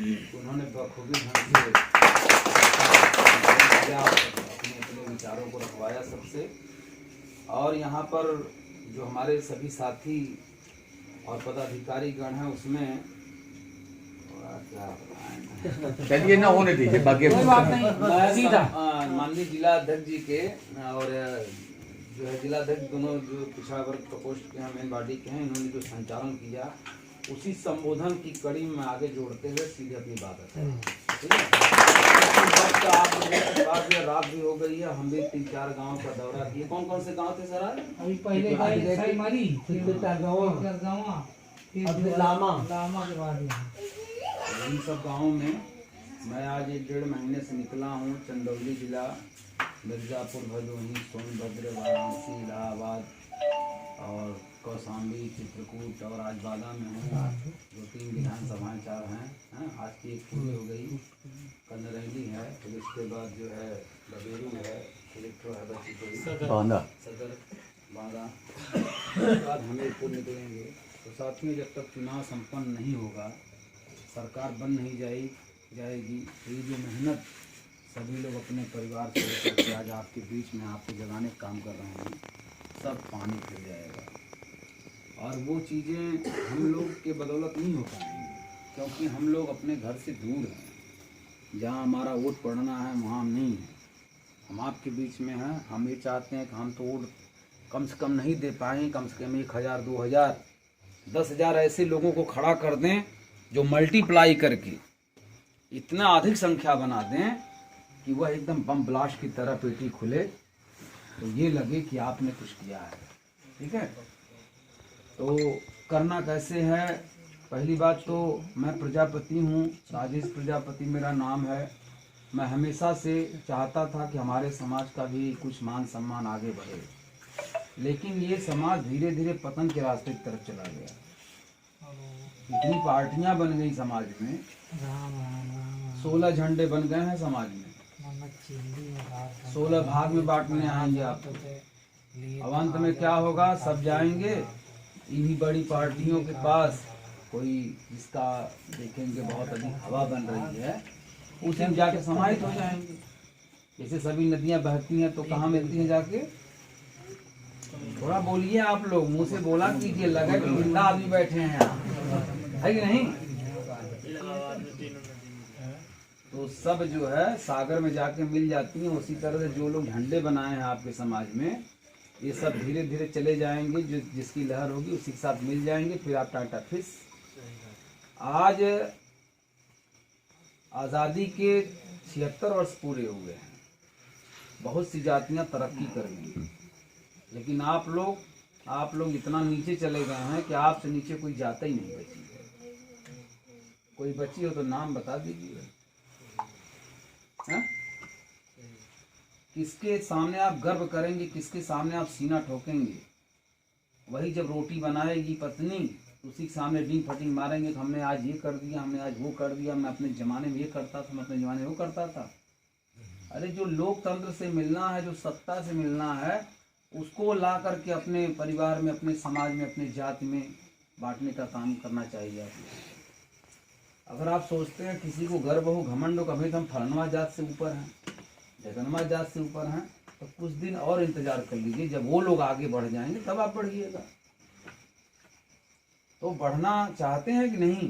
उन्होंने बखूबी ढंग से अपने अपने विचारों को रखवाया सबसे। और यहाँ पर जो हमारे सभी साथी और पदाधिकारी गण हैं उसमें क्या चलिए ना होने दीजिए बाकी माननीय जिला अध्यक्ष जी के और जो है जिला अध्यक्ष दोनों जो पिछड़ा वर्ग प्रकोष्ठ के हैं मेन बॉडी के हैं, इन्होंने जो संचालन किया उसी संबोधन की कड़ी में आगे जोड़ते हुए सीधे अपनी बात है। ठीक है, आप लोगों के पास ये रात भी हो गई है, हम भी 3-4 गाँव का दौरा किए। कौन कौन से गाँव थे सर आज? अभी पहले इन सब गाँवों में मैं आज 1-1.5 महीने से निकला हूँ। चंदौली जिला, मिर्जापुर, भदोही, सोनभद्र, वाराणसी, इलाहाबाद और कौशाम्बी, चित्रकूट और आज बादा में हूँ। 2-3 विधानसभाएँ 4 हैं। आज की एक पूरी हो गई, कनरैली है, फिर उसके बाद जो है बबेरू है, कलेक्टर है बच्ची सदर बांदा, उसके बाद हमीरपुर निकलेंगे। तो साथियों, जब तक चुनाव संपन्न नहीं होगा, सरकार बन नहीं जाएगी, तो ये जो मेहनत सभी लोग अपने परिवार से लेकर के आज आपके बीच में आपको जगाने का काम कर रहे हैं, सब पानी फिर जाएगा। और वो चीज़ें हम लोग के बदौलत नहीं हो पाएंगी, क्योंकि हम लोग अपने घर से दूर हैं। जहाँ हमारा वोट पड़ना है वहाँ हम नहीं हैं, हम आपके बीच में हैं। हम ये चाहते हैं कि हम तो वोट कम से कम नहीं दे पाएँ, कम से कम 1000, 2000, 10,000 ऐसे लोगों को खड़ा कर दें जो मल्टीप्लाई करके इतना अधिक संख्या बना दें कि वह एकदम बम ब्लास्ट की तरह पेटी खुले, तो ये लगे कि आपने कुछ किया है। ठीक है, तो करना कैसे है? पहली बात तो मैं प्रजापति हूँ, राजेश प्रजापति मेरा नाम है। मैं हमेशा से चाहता था कि हमारे समाज का भी कुछ मान सम्मान आगे बढ़े, लेकिन ये समाज धीरे धीरे पतन के रास्ते की तरफ चला गया। इतनी पार्टियां बन गई समाज में, 16 झंडे बन गए हैं समाज में, 16 भाग में बांटने आएंगे आप। अब अंत में क्या होगा? सब जाएंगे इन्हीं बड़ी पार्टियों के पास, कोई जिसका देखेंगे बहुत अधिक हवा बन रही है, उस दिन जाके समाहित हो जाएंगे। जैसे सभी नदियां बहती हैं तो कहाँ मिलती हैं जाके? थोड़ा बोलिए आप लोग, मुंह से बोला कीजिए, लगा कि जिंदा आदमी बैठे हैं यहाँ, है कि नहीं? तो सब जो है सागर में जाके मिल जाती हैं। उसी तरह से जो लोग झंडे बनाए हैं आपके समाज में, ये सब धीरे धीरे चले जाएंगे, जो जिसकी लहर होगी उसी के साथ मिल जाएंगे, फिर आप टाटा फिश। आज आज़ादी के 76 वर्ष पूरे हुए हैं, बहुत सी जातियां तरक्की कर गई, लेकिन आप लोग इतना नीचे चले गए हैं कि आपसे नीचे कोई जाता ही नहीं बची है। कोई बची हो तो नाम बता दीजिए। किसके सामने आप गर्व करेंगे, किसके सामने आप सीना ठोकेंगे? वही जब रोटी बनाएगी पत्नी, उसी के सामने डींग फटिंग मारेंगे कि हमने आज ये कर दिया, हमने आज वो कर दिया, मैं अपने ज़माने में ये करता था, मैं अपने ज़माने में वो करता था। अरे जो लोकतंत्र से मिलना है, जो सत्ता से मिलना है, उसको ला करके अपने परिवार में, अपने समाज में, अपने जाति में बांटने का काम करना चाहिए आपको। अगर आप सोचते हैं किसी को गर्व हो, घमंड हो, कभी तो हम फलनवा जात से ऊपर हैं, जगनवा जात से ऊपर हैं, तो कुछ दिन और इंतजार कर लीजिए, जब वो लोग आगे बढ़ जाएंगे तब आप बढ़िएगा। तो बढ़ना चाहते हैं कि नहीं?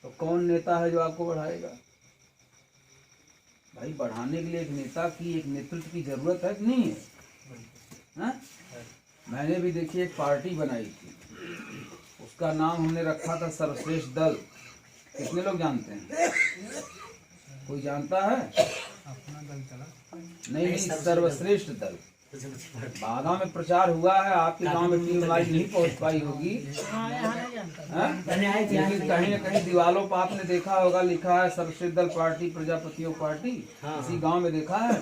तो कौन नेता है जो आपको बढ़ाएगा? भाई, बढ़ाने के लिए एक नेता की, एक नेतृत्व की जरूरत है कि नहीं है? हाँ? मैंने भी देखिए एक पार्टी बनाई थी, उसका नाम हमने रखा था सर्वश्रेष्ठ दल। कितने लोग जानते हैं? कोई जानता है? अपना दल चला नहीं, सर्वश्रेष्ठ दल। बागा में प्रचार हुआ है, आपके गांव में टीम हमारी नहीं पहुंच पाई होगी, लेकिन कहीं न कहीं दीवारों पर आपने देखा होगा, लिखा है सर्वश्रेष्ठ दल पार्टी, प्रजापतियों पार्टी। इसी गांव में देखा है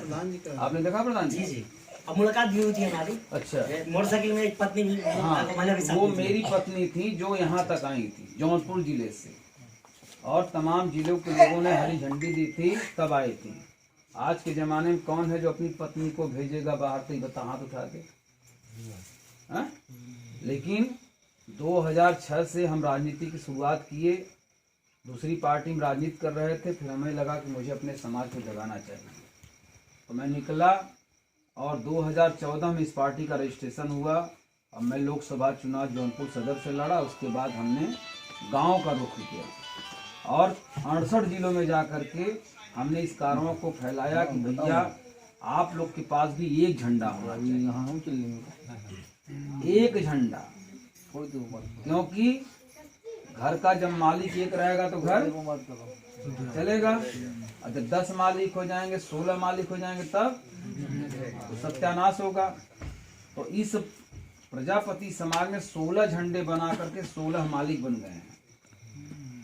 आपने? देखा प्रधान जी? अब मुलाकात भी हुई थी हमारी। अच्छा, मोटरसाइकिल में एक पत्नी भी, हाँ, वो मेरी पत्नी थी जो यहाँ तक आई थी जौनपुर जिले से, और तमाम जिलों के लोगों ने हरी झंडी दी थी, तब आई थी। आज के ज़माने में कौन है जो अपनी पत्नी को भेजेगा बाहर? तो बता, हाथ उठा दे। लेकिन 2006 से हम राजनीति की शुरुआत किए, दूसरी पार्टी में राजनीति कर रहे थे, फिर हमें लगा कि मुझे अपने समाज को जगाना चाहिए, तो मैं निकला और 2014 में इस पार्टी का रजिस्ट्रेशन हुआ। अब मैं लोकसभा चुनाव जौनपुर सदर से लड़ा, उसके बाद हमने गांव का रुख किया और 68 जिलों में जा कर के हमने इस कारणों को फैलाया कि भैया आप लोग के पास भी एक झंडा होना चाहिए, एक झंडा, क्योंकि घर का जब मालिक एक रहेगा तो घर चलेगा, और जब 10 मालिक हो जाएंगे, 16 मालिक हो जाएंगे, तब तो सत्यानाश होगा। तो इस प्रजापति समाज में 16 झंडे बना करके 16 मालिक बन गए हैं,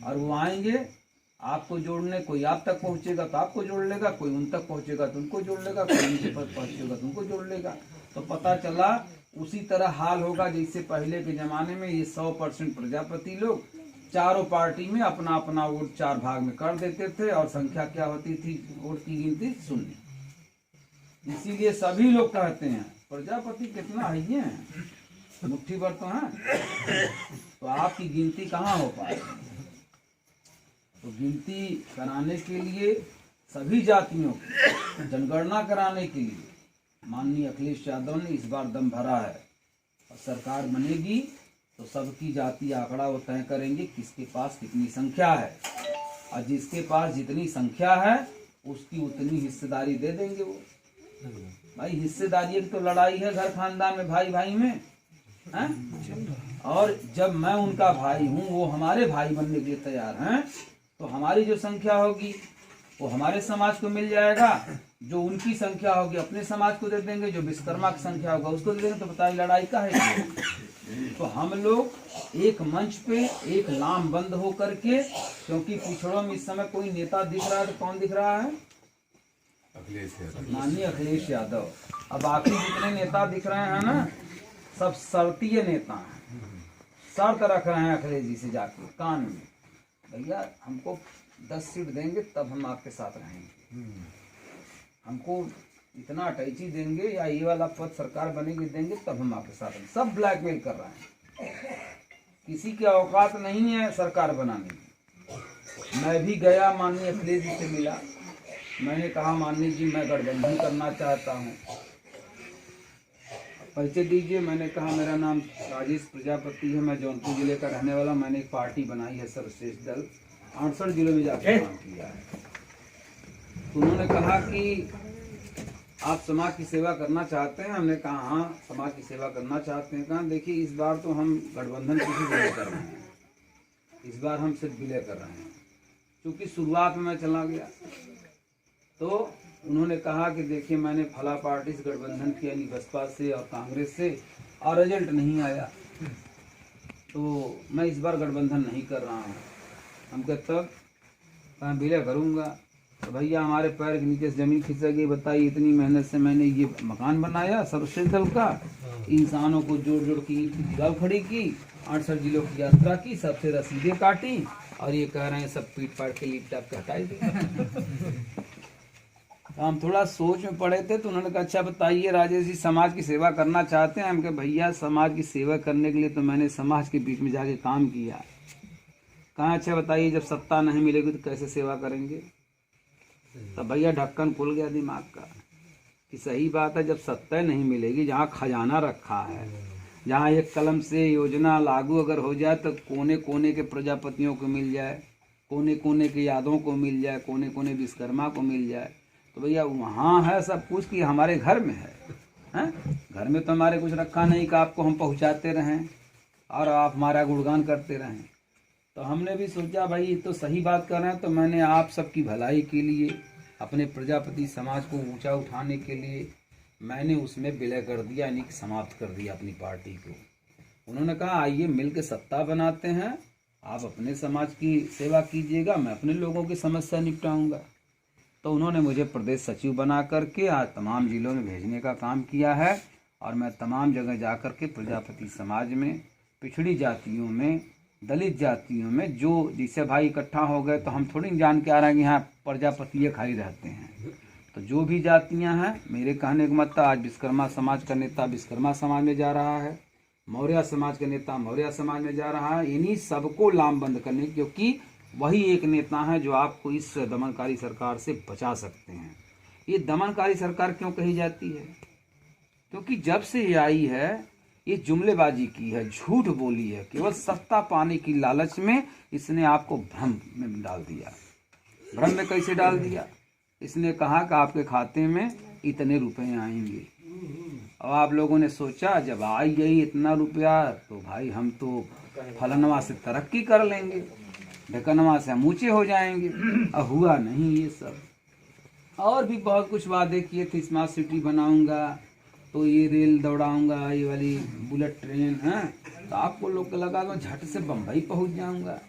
और वो आएंगे आपको जोड़ने, कोई आप तक पहुंचेगा तो आपको जोड़ लेगा, कोई उन तक पहुंचेगा तो उनको जोड़ लेगा, कोई उनके पर पहुंचेगा तो उनको जोड़ लेगा। तो पता चला उसी तरह हाल होगा जैसे पहले के जमाने में ये 100% प्रजापति लोग चारों पार्टी में अपना अपना वोट 4 भाग में कर देते थे, और संख्या क्या होती थी वोट की गिनती 0। इसीलिए सभी लोग कहते हैं प्रजापति कितना है, ये मुट्ठी भर तो है, तो आपकी गिनती कहाँ हो पाएगी। तो गिनती कराने के लिए सभी जातियों की जनगणना कराने के लिए माननीय अखिलेश यादव ने इस बार दम भरा है, और सरकार बनेगी तो सबकी जाति आंकड़ा वो तय करेंगे किसके पास कितनी संख्या है, और जिसके पास जितनी संख्या है उसकी उतनी हिस्सेदारी दे देंगे वो। भाई हिस्सेदारी की तो लड़ाई है घर खानदान में, भाई भाई में है? और जब मैं उनका भाई हूँ, वो हमारे भाई बनने के लिए तैयार हैं, तो हमारी जो संख्या होगी वो हमारे समाज को मिल जाएगा, जो उनकी संख्या होगी अपने समाज को दे देंगे, जो विश्वकर्मा की संख्या होगा उसको दे देंगे। तो बताइए लड़ाई का है। तो हम लोग एक मंच पे एक लामबंद हो करके, क्योंकि पिछड़ों में इस समय कोई नेता दिख रहा है तो कौन दिख रहा है? माननीय अखिलेश यादव। अब बाकी जितने नेता दिख रहे हैं ना, सब शर्तीय नेता हैं, शर्त रख रहे हैं अखिलेश जी से जाके कान में, भैया हमको 10 सीट देंगे तब हम आपके साथ रहेंगे, हमको इतना अटैची देंगे या ये वाला पद सरकार बनेगी देंगे तब हम आपके साथ रहेंगे। सब ब्लैकमेल कर रहे हैं, किसी की औकात नहीं है सरकार बनाने की। मैं भी गया माननीय अखिलेश जी से मिला, मैंने कहा माननीय जी मैं गठबंधन करना चाहता हूँ, परिचय दीजिए। मैंने कहा मेरा नाम राजेश प्रजापति है, मैं जौनपुर जिले का रहने वाला, मैंने एक पार्टी बनाई है सर्वश्रेष्ठ दल, 68 जिलों में जाकर काम किया है। तो उन्होंने कहा कि आप समाज की सेवा करना चाहते हैं? हमने कहा हाँ समाज की सेवा करना चाहते हैं। कहा देखिए इस बार तो हम गठबंधन किसी विलय कर रहे हैं, इस बार हम सिर्फ विलय कर रहे हैं, क्योंकि शुरुआत में मैं चला गया। तो उन्होंने कहा कि देखिए मैंने फला पार्टी से गठबंधन किया, यानी बसपा से और कांग्रेस से, और रिजल्ट नहीं आया, तो मैं इस बार गठबंधन नहीं कर रहा हूँ। हम कहते तब कहाँ विलय करूँगा? तो भैया हमारे पैर के नीचे से जमीन खिसक गई। बताइए इतनी मेहनत से मैंने ये मकान बनाया सर्वश्रेष्ठ दल का, इंसानों को जोड़ जोड़ की दीवार खड़ी की, 68 जिलों की यात्रा की, सबसे रसीदें काटी, और ये कह रहे हैं सब पीट पाट के लीप टाप के हटाई दे। हम थोड़ा सोच में पड़े थे, तो उन्होंने कहा अच्छा बताइए राजेश जी समाज की सेवा करना चाहते हैं? हम कहे भैया समाज की सेवा करने के लिए तो मैंने समाज के बीच में जाके काम किया। कहा अच्छा बताइए जब सत्ता नहीं मिलेगी तो कैसे सेवा करेंगे? तब भैया ढक्कन खुल गया दिमाग का कि सही बात है, जब सत्ता नहीं मिलेगी, जहाँ खजाना रखा है, जहाँ एक कलम से योजना लागू अगर हो जाए तो कोने कोने के प्रजापतियों को मिल जाए, कोने कोने के यादवों को मिल जाए, कोने कोने विश्वकर्मा को मिल जाए, तो भैया वहाँ है सब कुछ कि हमारे घर में है, हैं? घर में तो हमारे कुछ रखा नहीं कि आपको हम पहुँचाते रहें और आप हमारा गुणगान करते रहें। तो हमने भी सोचा भाई ये तो सही बात कर रहे हैं, तो मैंने आप सबकी भलाई के लिए, अपने प्रजापति समाज को ऊंचा उठाने के लिए मैंने उसमें विलय कर दिया, यानी कि समाप्त कर दिया अपनी पार्टी को। उन्होंने कहा आइए मिल के सत्ता बनाते हैं, आप अपने समाज की सेवा कीजिएगा, मैं अपने लोगों की समस्या निपटाऊंगा। तो उन्होंने मुझे प्रदेश सचिव बना करके आज तमाम जिलों में भेजने का काम किया है, और मैं तमाम जगह जा कर के प्रजापति समाज में, पिछड़ी जातियों में, दलित जातियों में, जो जिससे भाई इकट्ठा हो गए तो हम थोड़ी जान के आ रहे हैं कि यहाँ प्रजापति खाली रहते हैं। तो जो भी जातियाँ हैं, मेरे कहने का मतलब आज विश्वकर्मा समाज का नेता विश्वकर्मा समाज में जा रहा है, मौर्य समाज का नेता मौर्य समाज में जा रहा है, इन्हीं सबको लामबंद करने, क्योंकि वही एक नेता हैं जो आपको इस दमनकारी सरकार से बचा सकते हैं। ये दमनकारी सरकार क्यों कही जाती है? क्योंकि जब से ये आई है ये जुमलेबाजी की है, झूठ बोली है, केवल सत्ता पाने की लालच में इसने आपको भ्रम में डाल दिया। भ्रम में कैसे डाल दिया? इसने कहा कि आपके खाते में इतने रुपए आएंगे। अब आप लोगों ने सोचा जब आई गई इतना रुपया तो भाई हम तो फलनवा से तरक्की कर लेंगे, ढकनवा से हम ऊंचे हो जाएंगे। अब हुआ नहीं ये सब। और भी बहुत कुछ वादे किए थे, स्मार्ट सिटी बनाऊंगा तो ये रेल दौड़ाऊंगा, ये वाली बुलेट ट्रेन है, तो आपको लोग को लगा तो झट से बम्बई पहुंच जाऊंगा।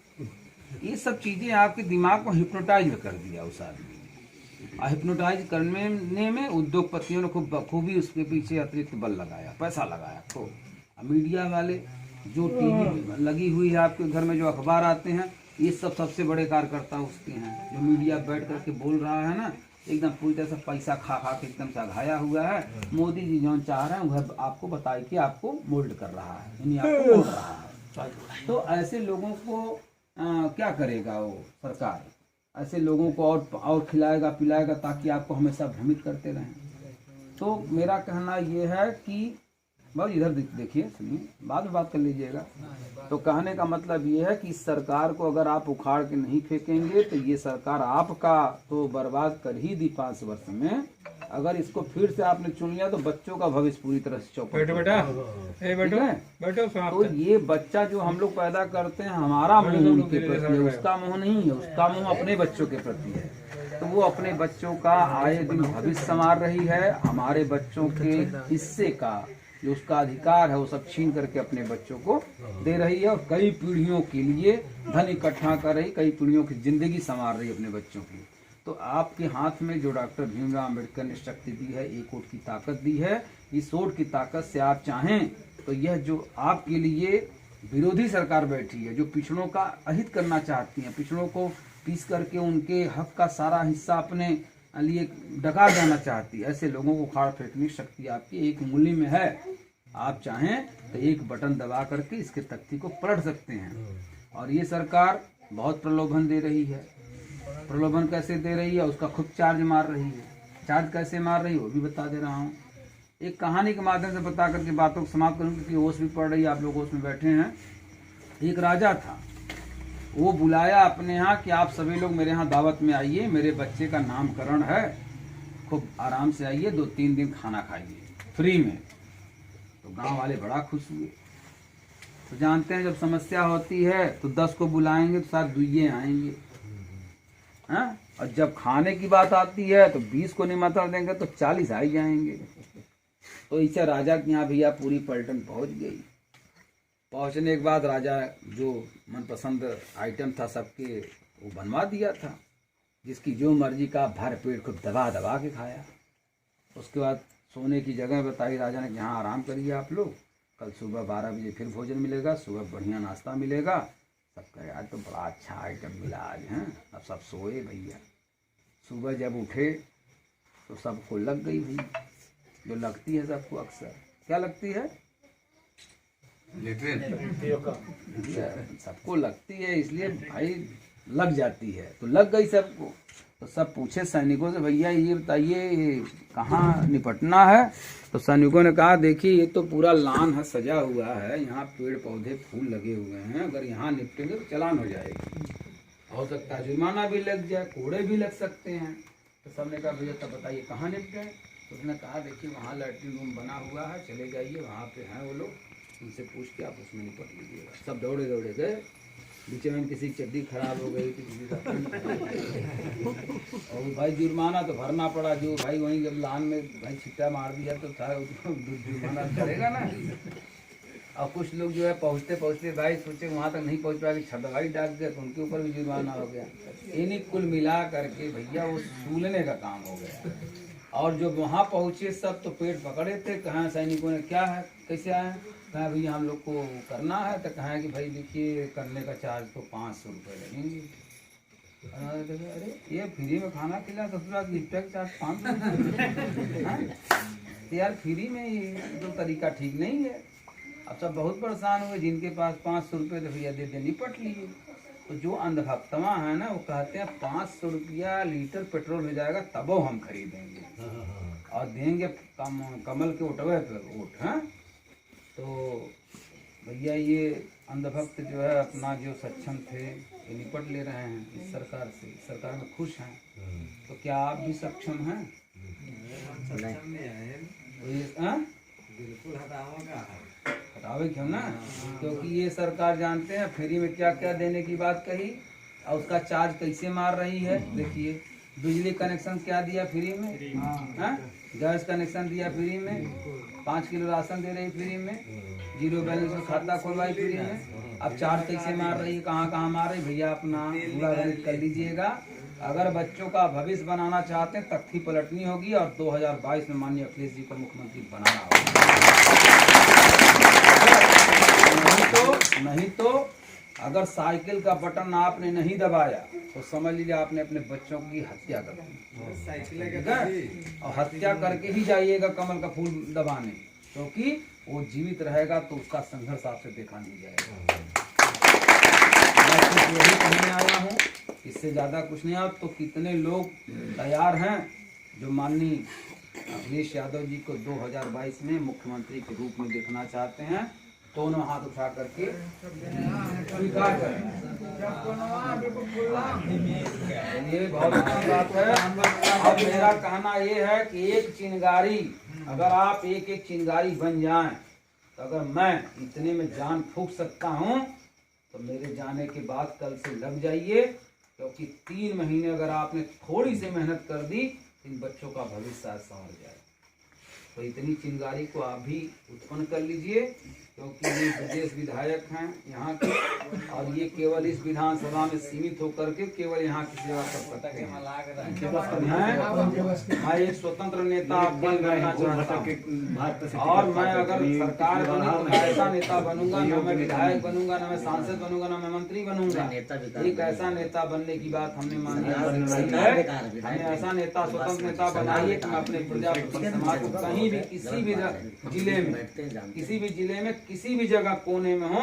ये सब चीजें आपके दिमाग को हिप्नोटाइज कर दिया उस आदमी ने। और हिप्नोटाइज करने में उद्योगपतियों ने खूब बखूबी उसके पीछे अतिरिक्त बल लगाया, पैसा लगाया खूब। मीडिया वाले जो टीवी लगी हुई है आपके घर में, जो अखबार आते हैं, ये सब सबसे बड़े कार्यकर्ता उसके हैं। जो मीडिया बैठ करके बोल रहा है ना, एकदम पूरी तरह से पैसा खा खा के एकदम से घाया हुआ है। मोदी जी जो चाह रहे हैं वह आपको बताए कि आपको मोल्ड कर रहा है, यानी आपको मोड़ रहा है। तो ऐसे लोगों को क्या करेगा वो सरकार? ऐसे लोगों को और खिलाएगा पिलाएगा ताकि आपको हमेशा भ्रमित करते रहें। तो मेरा कहना ये है कि बस इधर देखिए, सुनिए, बाद में बात कर लीजिएगा। तो कहने का मतलब ये है कि इस सरकार को अगर आप उखाड़ के नहीं फेंकेंगे तो ये सरकार आपका तो बर्बाद कर ही दी 5 वर्ष में। अगर इसको फिर से आपने चुन लिया तो बच्चों का भविष्य पूरी तरह से चौपट। तो ये बच्चा जो हम लोग पैदा करते हैं, हमारा मुंह उनके प्रति है, उसका मुंह नहीं है, उसका मुंह अपने बच्चों के प्रति है। तो वो अपने बच्चों का आए दिन भविष्य संवार रही है। हमारे बच्चों के हिस्से का जो उसका अधिकार है वो सब छीन करके अपने बच्चों को दे रही है, और कई पीढ़ियों के लिए धन इकट्ठा कर रही, कई पीढ़ियों की जिंदगी संवार रही अपने बच्चों की। तो आपके हाथ में जो डॉक्टर भीमराव अम्बेडकर ने शक्ति दी है, एक वोट की ताकत दी है, इस वोट की ताकत से आप चाहें तो यह जो आपके लिए विरोधी सरकार बैठी है, जो पिछड़ों का अहित करना चाहती है, पिछड़ों को पीस करके उनके हक का सारा हिस्सा अपने लिए डका जाना चाहती है, ऐसे लोगों को उखाड़ फेंकने की शक्ति आपकी एक उंगली में है। आप चाहें तो एक बटन दबा करके इसके तख्ती को पलट सकते हैं। और ये सरकार बहुत प्रलोभन दे रही है। प्रलोभन कैसे दे रही है? उसका खुद चार्ज मार रही है। चार्ज कैसे मार रही है वो भी बता दे रहा हूँ। एक कहानी के माध्यम से बता करके बातों को समाप्त करूँ, क्योंकि ओस भी पड़ रही है, आप लोग ओस में बैठे हैं। एक राजा था, वो बुलाया अपने यहाँ कि आप सभी लोग मेरे यहाँ दावत में आइए, मेरे बच्चे का नामकरण है, खूब आराम से आइए, 2-3 दिन खाना खाइए फ्री में। तो गांव वाले बड़ा खुश हुए। तो जानते हैं जब समस्या होती है तो 10 को बुलाएंगे तो साथ दुइये आएंगे, हाँ? और जब खाने की बात आती है तो 20 को निमंत्रण देंगे तो 40 आ ही जाएंगे। तो इसे राजा के यहाँ भैया पूरी पलटन पहुंच गई। पहुंचने के बाद राजा जो मनपसंद आइटम था सबके वो बनवा दिया था, जिसकी जो मर्जी का भर पेट को दबा दबा के खाया। उसके बाद सोने की जगह बताई राजा ने कि यहाँ आराम करिए आप लोग, कल सुबह 12 बजे फिर भोजन मिलेगा, सुबह बढ़िया नाश्ता मिलेगा। सब कहे आज तो बड़ा अच्छा आइटम मिला आज, हैं। अब सब सोए भैया। सुबह जब उठे तो सबको लग गई भैया, जो लगती है सबको अक्सर। क्या लगती है? सबको लगती है, इसलिए भाई लग जाती है। तो लग गई सबको। तो सब पूछे सैनिकों से, भैया ये बताइए कहाँ निपटना है? तो सैनिकों ने कहा देखिए ये तो पूरा लान है, सजा हुआ है, यहाँ पेड़ पौधे फूल लगे हुए हैं, अगर यहाँ निपटेंगे तो चालान हो जाएगी, हो सकता है जुर्माना भी लग जाए, कोड़े भी लग सकते हैं। तो सबने कहा भैया तब बताइए कहाँ निपटे? तो उसने कहा देखिए वहाँ लैट्रिन रूम बना हुआ है, चले जाइए, वहाँ पे हैं वो लोग, उनसे पूछ के आप उसमें निपट लीजिएगा। सब दौड़े दौड़े गए। बीच में किसी की चड्डी खराब हो गई थी, किसी का और भाई जुर्माना तो भरना पड़ा। जो भाई वहीं जब लान में भाई छिट्टा मार दिया तो था जुर्माना करेगा ना। और कुछ लोग जो है पहुँचते पहुँचते भाई सोचे वहाँ तक नहीं पहुँच पाए, छदवाई डाक गया तो उनके ऊपर भी जुर्माना हो गया। इन्हीं कुल मिला करके भैया वो सूलने का काम हो गया। और जब वहाँ पहुँचे सब तो पेट पकड़े थे। कहाँ सैनिकों ने क्या है कैसे आए? कहा भैया हम लोग को करना है। तो कहा कि भाई देखिए करने का चार्ज तो 500 रुपये लगेंगे। अरे ये फ्री में खाना खिला ससुरा गिफ्ट का चार्ज 500 तो यार फ्री में ये तो तरीका ठीक नहीं है। अब सब बहुत परेशान हुए, जिनके पास 500 रुपये तो भैया दे निपट लिए। तो जो अंधभक्तवा है ना वो कहते हैं 500 रुपया लीटर पेट्रोल हो जाएगा तबो हम खरीदेंगे और देंगे कमल के उठवे पे वोट। हैं तो भैया ये अंधभक्त जो है अपना जो सक्षम थे ये निपट ले रहे हैं इस सरकार से, इस सरकार में खुश हैं। तो क्या आप भी सक्षम हैं? तो ये बिल्कुल हटावे क्यों ना, क्योंकि ये सरकार जानते हैं फ्री में क्या क्या देने की बात कही और उसका चार्ज कैसे मार रही है। देखिए बिजली कनेक्शन क्या दिया फ्री में, हाँ? गैस कनेक्शन दिया फ्री में, 5 किलो राशन दे रही फ्री में, 0 बैलेंस में खाता खुलवाई फ्री में। अब चार्ज कैसे मार रही है, कहाँ कहाँ मार रही, भैया अपना पूरा गणित कर लीजिएगा। अगर बच्चों का भविष्य बनाना चाहते हैं तख्ती पलटनी होगी और 2022 में माननीय अखिलेश जी को मुख्यमंत्री बनाना होगा। नहीं तो अगर साइकिल का बटन आपने नहीं दबाया तो समझ लीजिए आपने अपने बच्चों की हत्या कर दी और हत्या करके ही जाइएगा कमल का फूल दबाने, क्योंकि वो जीवित रहेगा तो उसका संघर्ष आपसे देखा नहीं जाएगा। मैं सिर्फ यही कहने आया हूँ, इससे ज्यादा कुछ नहीं। आप तो कितने लोग तैयार हैं जो माननीय अखिलेश यादव जी को 2022 में मुख्यमंत्री के रूप में देखना चाहते हैं, दोनों हाथ उठा करके स्वीकार करें। ये बहुत अच्छी बात है। अब मेरा कहना ये है कि एक चिंगारी, अगर आप एक एक चिंगारी बन जाएं तो अगर मैं इतने में जान फूंक सकता हूं तो मेरे जाने के बाद कल से लग जाइए, क्योंकि 3 महीने अगर आपने थोड़ी सी मेहनत कर दी इन बच्चों का भविष्य आज संवर जाए। तो इतनी चिंगारी को आप भी उत्पन्न कर लीजिए, क्योंकि ये विदेश विधायक हैं यहाँ के और ये केवल इस विधानसभा में सीमित होकर के केवल यहाँ की सेवा कर सकते हैं। मैं एक स्वतंत्र नेता बनना चाहता हूँ और मैं अगर सरकार बनी तो मैं ऐसा नेता बनूंगा, न मैं विधायक बनूंगा, न मैं सांसद बनूंगा, न मैं मंत्री बनूंगा। एक ऐसा नेता बनने की बात हमने मानी है, हमें ऐसा नेता स्वतंत्र नेता बनाइए कि मैं अपने प्रजापति समाज को कहीं भी किसी भी जिले में किसी भी जगह कोने में हो,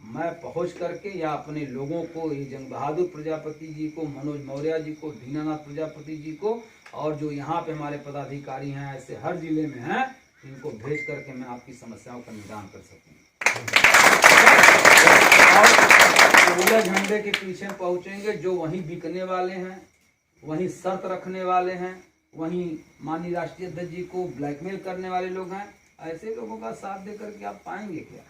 मैं पहुंच करके या अपने लोगों को, ये जंग बहादुर प्रजापति जी को, मनोज मौर्य जी को, दीनानाथ प्रजापति जी को और जो यहाँ पे हमारे पदाधिकारी हैं ऐसे हर जिले में हैं, इनको भेज करके मैं आपकी समस्याओं का निदान कर सकूँ। और झंडे के पीछे पहुंचेंगे जो वहीं बिकने वाले हैं, वहीं शर्त रखने वाले हैं, वहीं माननीय राष्ट्रीय अध्यक्ष जी को ब्लैकमेल करने वाले लोग हैं, ऐसे लोगों का साथ देकर के आप पाएंगे क्या?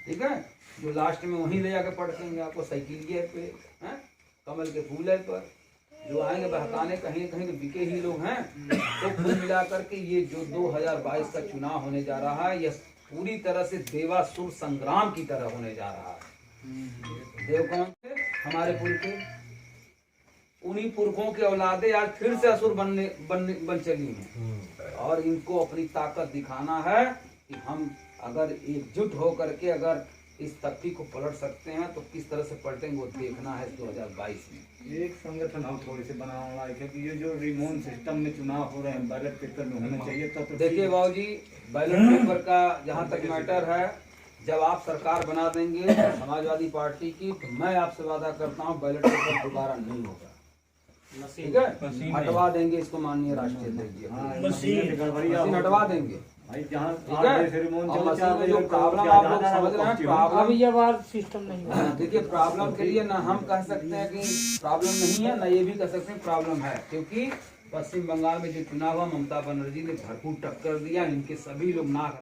ठीक है, जो लास्ट में वहीं ले जाकर पड़केंगे आपको साइकिलिए पे, हैं, कमल के फूले पर, जो आएंगे बहकाने कहीं कहीं तो बिके ही लोग हैं। तो कुल मिलाकर के ये जो 2022 का चुनाव होने जा रहा है, यह पूरी तरह से देवासुर संग्राम की तरह होने जा रहा है। देव कौन थे? हमारे पुरखे, उन्हीं पुरखों के औलादे आज फिर से असुर बन चली हैं और इनको अपनी ताकत दिखाना है कि हम अगर एकजुट होकर के अगर इस तख्ती को पलट सकते हैं तो किस तरह से पलटेंगे वो देखना है 2022 में। एक संगठन हम थोड़ी से बनाना है, क्योंकि ये जो रिमोट सिस्टम में चुनाव हो रहे हैं बैलेट पेपर में होना चाहिए। तो देखिए बाबू जी, बैलेट पेपर का जहाँ तक मैटर है, जब आप सरकार बना देंगे समाजवादी पार्टी की, तो मैं आपसे वादा करता हूँ बैलेट पेपर दोबारा नहीं होगा। ठीक है, हटवा देंगे इसको माननीय राष्ट्रीय अध्यक्ष जी, मशीन हटवा देंगे। ठीक है, और मशीन में जो प्रॉब्लम आप लोग समझ रहे हैं, प्रॉब्लम ये बार सिस्टम नहीं है। देखिए प्रॉब्लम के लिए ना हम कह सकते हैं कि प्रॉब्लम नहीं है, ना ये भी कह सकते हैं प्रॉब्लम है, क्योंकि पश्चिम बंगाल में जो चुनाव हुआ ममता बनर्जी ने भरपूर टक्कर दिया, इनके सभी लोग ना